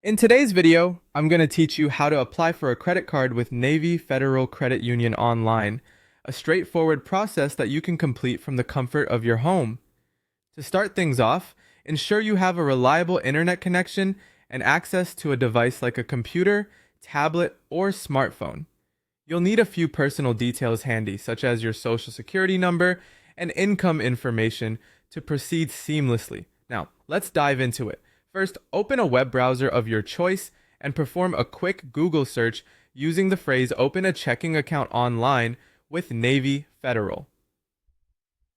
In today's video, I'm going to teach you how to apply for a credit card with Navy Federal Credit Union online, a straightforward process that you can complete from the comfort of your home. To start things off, ensure you have a reliable internet connection and access to a device like a computer, tablet, or smartphone. You'll need a few personal details handy, such as your social security number and income information, to proceed seamlessly. Now, let's dive into it. First, open a web browser of your choice and perform a quick Google search using the phrase "open a checking account online with Navy Federal."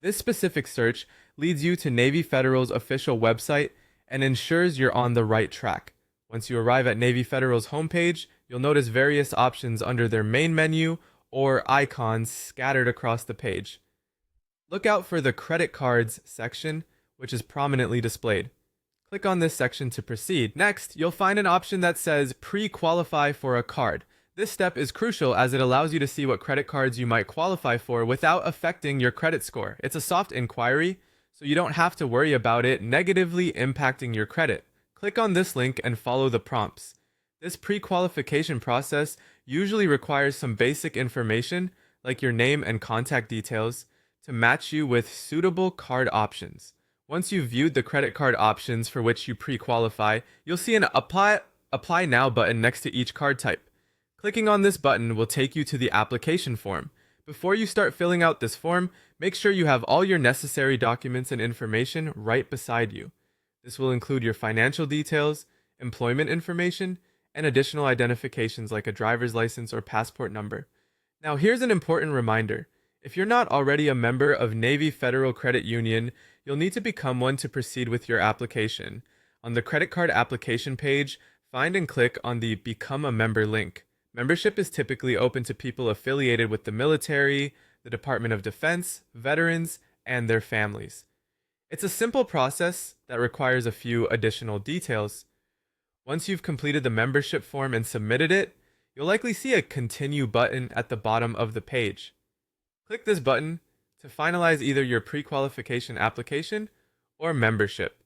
This specific search leads you to Navy Federal's official website and ensures you're on the right track. Once you arrive at Navy Federal's homepage, you'll notice various options under their main menu or icons scattered across the page. Look out for the Credit Cards section, which is prominently displayed. Click on this section to proceed. Next, you'll find an option that says Pre-qualify for a card. This step is crucial as it allows you to see what credit cards you might qualify for without affecting your credit score. It's a soft inquiry, so you don't have to worry about it negatively impacting your credit. Click on this link and follow the prompts. This pre-qualification process usually requires some basic information, like your name and contact details, to match you with suitable card options. Once you've viewed the credit card options for which you pre-qualify, you'll see an Apply Now button next to each card type. Clicking on this button will take you to the application form. Before you start filling out this form, make sure you have all your necessary documents and information right beside you. This will include your financial details, employment information, and additional identifications like a driver's license or passport number. Now, here's an important reminder. If you're not already a member of Navy Federal Credit Union, you'll need to become one to proceed with your application. On the credit card application page, find and click on the Become a Member link. Membership is typically open to people affiliated with the military, the Department of Defense, veterans, and their families. It's a simple process that requires a few additional details. Once you've completed the membership form and submitted it, you'll likely see a Continue button at the bottom of the page. Click this button to finalize either your pre-qualification application or membership,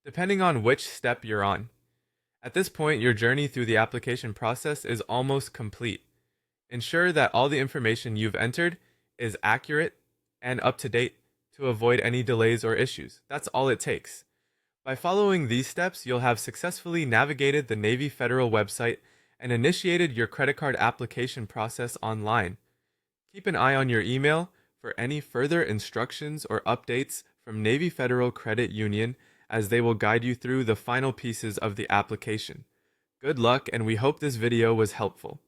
depending on which step you're on. At this point, your journey through the application process is almost complete. Ensure that all the information you've entered is accurate and up to date to avoid any delays or issues. That's all it takes. By following these steps, you'll have successfully navigated the Navy Federal website and initiated your credit card application process online. Keep an eye on your email for any further instructions or updates from Navy Federal Credit Union, as they will guide you through the final pieces of the application. Good luck, and we hope this video was helpful.